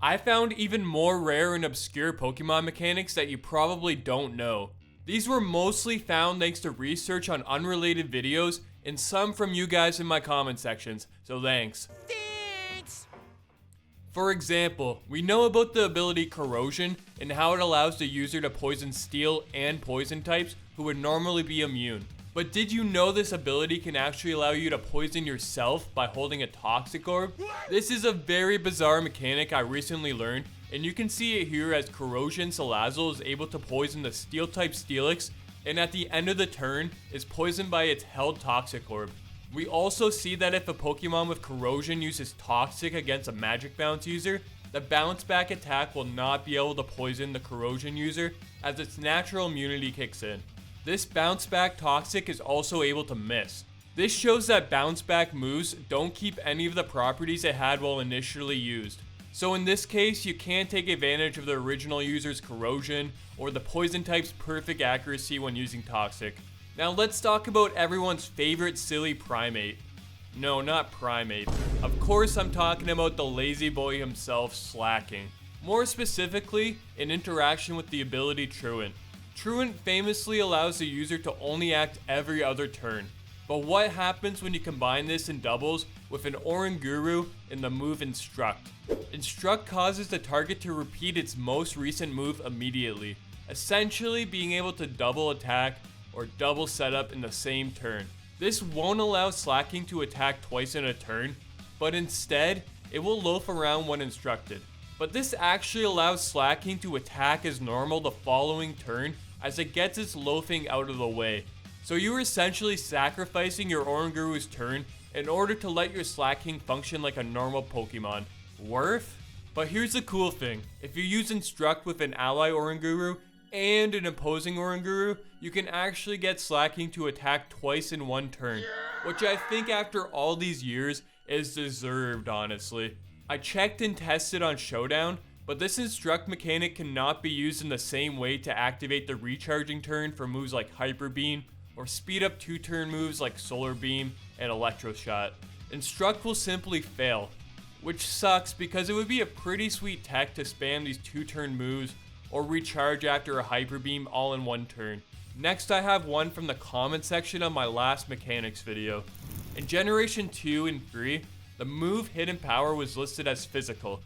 I found even more rare and obscure Pokemon mechanics that you probably don't know. These were mostly found thanks to research on unrelated videos and some from you guys in my comment sections, so thanks. For example, we know about the ability Corrosion and how it allows the user to poison steel and poison types who would normally be immune. But did you know this ability can actually allow you to poison yourself by holding a toxic orb? This is a very bizarre mechanic I recently learned, and you can see it here as Corrosion Salazzle is able to poison the steel type Steelix, and at the end of the turn is poisoned by its held toxic orb. We also see that if a Pokemon with Corrosion uses Toxic against a Magic Bounce user, the bounce back attack will not be able to poison the Corrosion user as its natural immunity kicks in. This bounce back Toxic is also able to miss. This shows that bounce back moves don't keep any of the properties it had while initially used. So in this case, you can't take advantage of the original user's Corrosion or the poison type's perfect accuracy when using Toxic. Now let's talk about everyone's favorite silly primate. No, not primate. Of course I'm talking about the lazy boy himself, Slacking. More specifically, in interaction with the ability Truant. Truant famously allows the user to only act every other turn. But what happens when you combine this in doubles with an Oranguru in the move Instruct? Instruct causes the target to repeat its most recent move immediately, essentially being able to double attack or double setup in the same turn. This won't allow Slacking to attack twice in a turn, but instead, it will loaf around when instructed. But this actually allows Slacking to attack as normal the following turn as it gets its loafing out of the way. So you're essentially sacrificing your Oranguru's turn in order to let your Slacking function like a normal Pokemon. Worth? But here's the cool thing, if you use Instruct with an ally Oranguru and an opposing Oranguru, you can actually get Slacking to attack twice in one turn, which I think after all these years is deserved, honestly. I checked and tested on Showdown, but this Instruct mechanic cannot be used in the same way to activate the recharging turn for moves like Hyper Beam, or speed up 2-turn moves like Solar Beam and Electro Shot. Instruct will simply fail, which sucks because it would be a pretty sweet tech to spam these 2-turn moves or recharge after a Hyper Beam all in one turn. Next I have one from the comment section of my last mechanics video. In Generation 2 and 3, the move Hidden Power was listed as physical,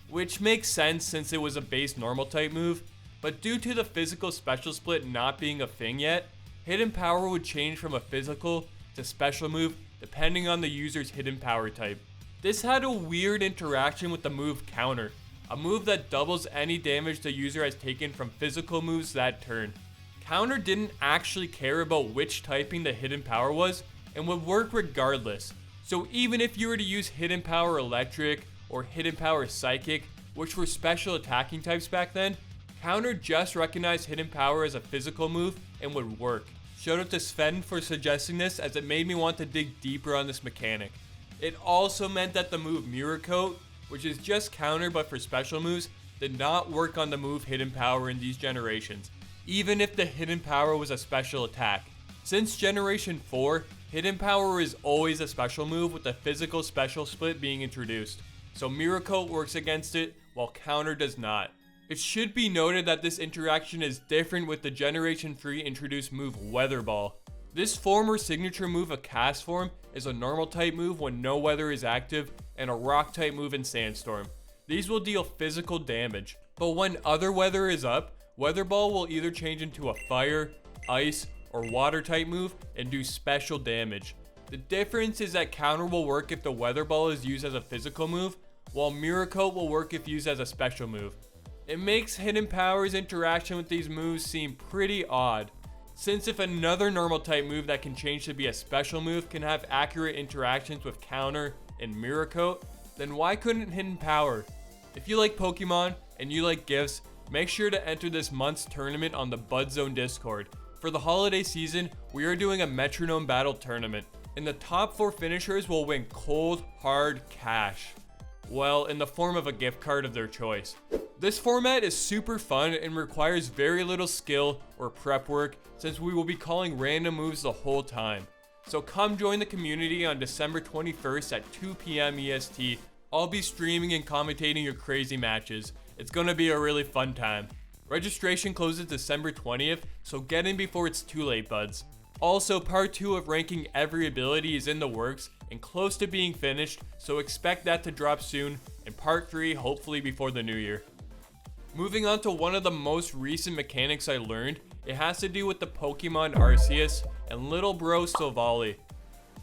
which makes sense since it was a base normal type move, but due to the physical special split not being a thing yet, Hidden Power would change from a physical to special move depending on the user's Hidden Power type. This had a weird interaction with the move Counter, a move that doubles any damage the user has taken from physical moves that turn. Counter didn't actually care about which typing the Hidden Power was and would work regardless. So even if you were to use Hidden Power Electric or Hidden Power Psychic, which were special attacking types back then, Counter just recognized Hidden Power as a physical move and would work. Shout out to Sven for suggesting this as it made me want to dig deeper on this mechanic. It also meant that the move Mirror Coat, which is just Counter but for special moves, did not work on the move Hidden Power in these generations, even if the Hidden Power was a special attack. Since Generation 4, Hidden Power is always a special move with the physical special split being introduced, so Mirror Coat works against it while Counter does not. It should be noted that this interaction is different with the Generation 3 introduced move Weather Ball. This former signature move of Cast Form is a normal type move when no weather is active and a rock type move in Sandstorm. These will deal physical damage, but when other weather is up, Weather Ball will either change into a fire, ice, or water type move and do special damage. The difference is that Counter will work if the Weather Ball is used as a physical move, while Mirror Coat will work if used as a special move. It makes Hidden Power's interaction with these moves seem pretty odd, since if another normal type move that can change to be a special move can have accurate interactions with Counter and Mirror Coat, then why couldn't Hidden Power? If you like Pokemon and you like gifts, make sure to enter this month's tournament on the Bud Zone Discord. For the holiday season, we are doing a Metronome Battle tournament, and the top 4 finishers will win cold, hard cash. Well, in the form of a gift card of their choice. This format is super fun and requires very little skill or prep work since we will be calling random moves the whole time. So come join the community on December 21st at 2 p.m. EST I'll be streaming and commentating your crazy matches. It's gonna be a really fun time. Registration closes December 20th, so get in before it's too late, buds. Also, part 2 of ranking every ability is in the works and close to being finished, so expect that to drop soon, and part 3 hopefully before the new year. Moving on to one of the most recent mechanics I learned, it has to do with the Pokemon Arceus and little bro Silvally.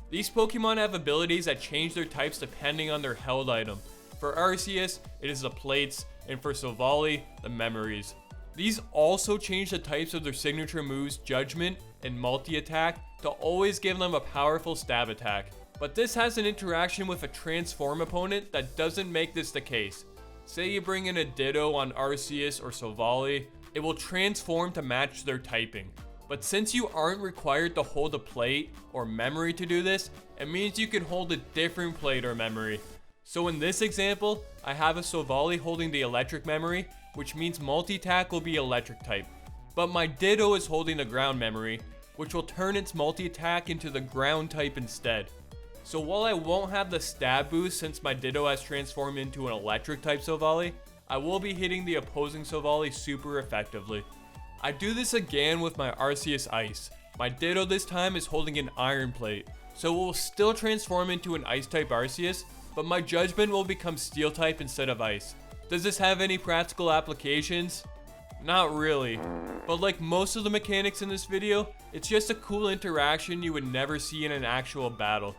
These Pokemon have abilities that change their types depending on their held item. For Arceus, it is the plates, and for Silvally, the memories. These also change the types of their signature moves Judgment and Multi-Attack to always give them a powerful stab attack. But this has an interaction with a transform opponent that doesn't make this the case. Say you bring in a Ditto on Arceus or Silvally, it will transform to match their typing. But since you aren't required to hold a plate or memory to do this, it means you can hold a different plate or memory. So in this example, I have a Silvally holding the electric memory, which means multi-attack will be electric type. But my Ditto is holding the ground memory, which will turn its multi-attack into the ground type instead. So while I won't have the stab boost since my Ditto has transformed into an electric type Silvally, I will be hitting the opposing Silvally super effectively. I do this again with my Arceus Ice. My Ditto this time is holding an iron plate, so it will still transform into an ice type Arceus, but my Judgment will become steel type instead of ice. Does this have any practical applications? Not really, but like most of the mechanics in this video, it's just a cool interaction you would never see in an actual battle.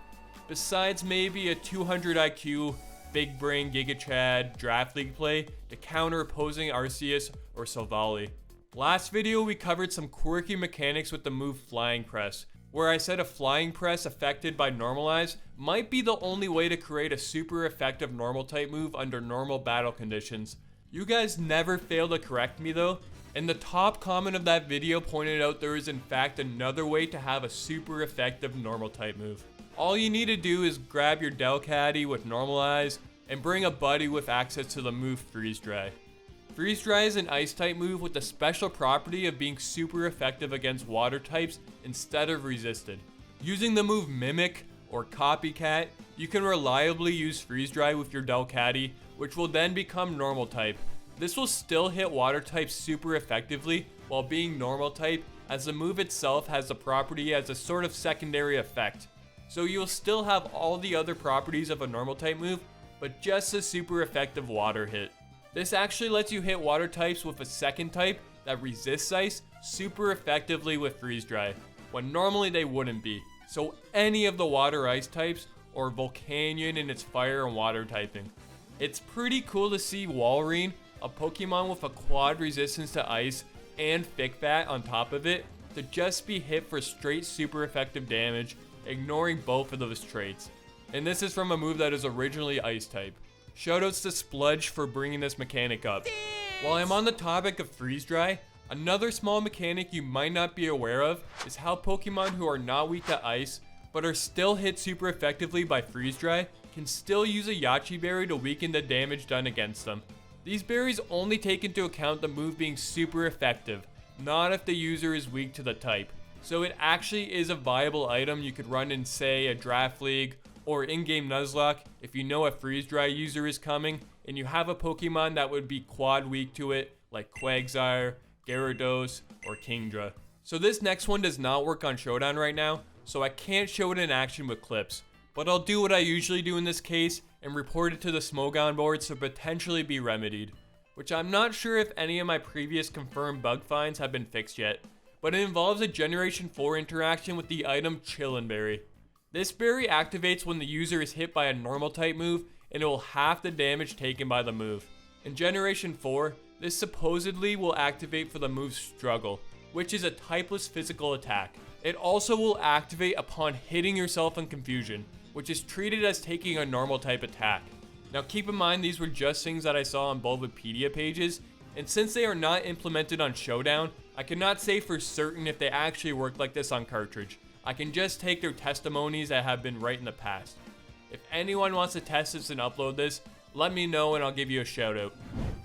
Besides maybe a 200 IQ, big brain Giga Chad draft league play to counter opposing Arceus or Silvally. Last video we covered some quirky mechanics with the move Flying Press, where I said a Flying Press affected by Normalize might be the only way to create a super effective normal type move under normal battle conditions. You guys never fail to correct me though, and the top comment of that video pointed out there is in fact another way to have a super effective normal type move. All you need to do is grab your Delcatty with Normalize and bring a buddy with access to the move Freeze Dry. Freeze Dry is an ice type move with the special property of being super effective against water types instead of resisted. Using the move Mimic or Copycat, you can reliably use Freeze Dry with your Delcatty, which will then become normal type. This will still hit water types super effectively while being normal type, as the move itself has the property as a sort of secondary effect. So you'll still have all the other properties of a normal type move, but just a super effective water hit. This actually lets you hit water types with a second type that resists ice super effectively with Freeze Dry, when normally they wouldn't be. So any of the water ice types, or Volcanion in its fire and water typing. It's pretty cool to see Walrein, a Pokemon with a quad resistance to ice and Thick Bat on top of it, to just be hit for straight super effective damage, ignoring both of those traits. And this is from a move that is originally ice type. Shoutouts to Spludge for bringing this mechanic up. While I'm on the topic of Freeze Dry, another small mechanic you might not be aware of is how Pokemon who are not weak to ice, but are still hit super effectively by Freeze Dry, can still use a Yache berry to weaken the damage done against them. These berries only take into account the move being super effective, not if the user is weak to the type. So it actually is a viable item you could run in, say, a draft league or in-game Nuzlocke if you know a Freeze Dry user is coming and you have a Pokemon that would be quad weak to it, like Quagsire, Gyarados, or Kingdra. So this next one does not work on Showdown right now, so I can't show it in action with clips, but I'll do what I usually do in this case and report it to the Smogon board to potentially be remedied, which I'm not sure if any of my previous confirmed bug finds have been fixed yet, but it involves a Generation 4 interaction with the item Chilan berry. This berry activates when the user is hit by a normal type move, and it will half the damage taken by the move. In Generation 4, this supposedly will activate for the move Struggle, which is a typeless physical attack. It also will activate upon hitting yourself in Confusion, which is treated as taking a normal type attack. Now keep in mind these were just things that I saw on Bulbapedia pages, and since they are not implemented on Showdown, I cannot say for certain if they actually work like this on cartridge. I can just take their testimonies that have been right in the past. If anyone wants to test this and upload this, let me know and I'll give you a shout out.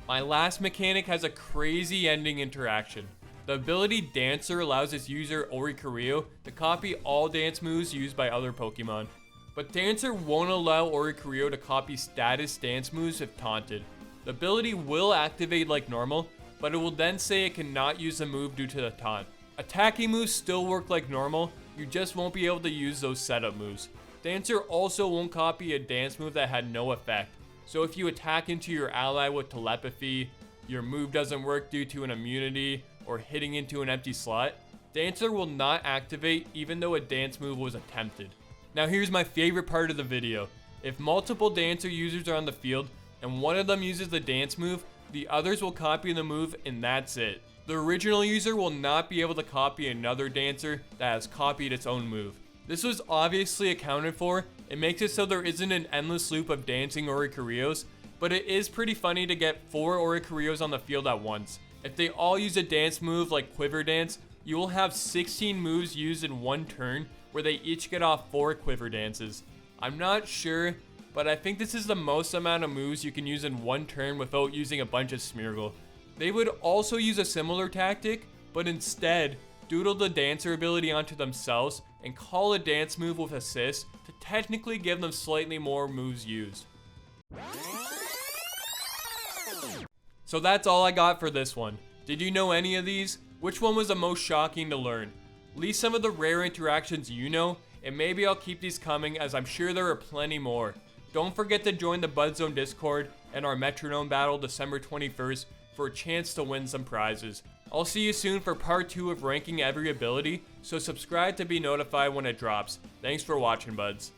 My last mechanic has a crazy ending interaction. The ability Dancer allows its user Oricorio to copy all dance moves used by other Pokemon. But Dancer won't allow Oricorio to copy status dance moves if taunted. The ability will activate like normal, but it will then say it cannot use the move due to the taunt. Attacking moves still work like normal, you just won't be able to use those setup moves. Dancer also won't copy a dance move that had no effect. So if you attack into your ally with telepathy, your move doesn't work due to an immunity, or hitting into an empty slot, Dancer will not activate even though a dance move was attempted. Now here's my favorite part of the video. If multiple Dancer users are on the field and one of them uses the dance move, the others will copy the move and that's it. The original user will not be able to copy another Dancer that has copied its own move. This was obviously accounted for. It makes it so there isn't an endless loop of dancing Oricorios, but it is pretty funny to get 4 Oricorios on the field at once. If they all use a dance move like Quiver Dance, you will have 16 moves used in one turn where they each get off 4 Quiver Dances. I'm not sure, but I think this is the most amount of moves you can use in one turn without using a bunch of Smeargle. They would also use a similar tactic, but instead doodle the Dancer ability onto themselves and call a dance move with assist to technically give them slightly more moves used. So that's all I got for this one. Did you know any of these? Which one was the most shocking to learn? Leave some of the rare interactions you know, and maybe I'll keep these coming as I'm sure there are plenty more. Don't forget to join the Budzone Discord and our Metronome Battle December 21st for a chance to win some prizes. I'll see you soon for part 2 of ranking every ability, so subscribe to be notified when it drops. Thanks for watching, buds.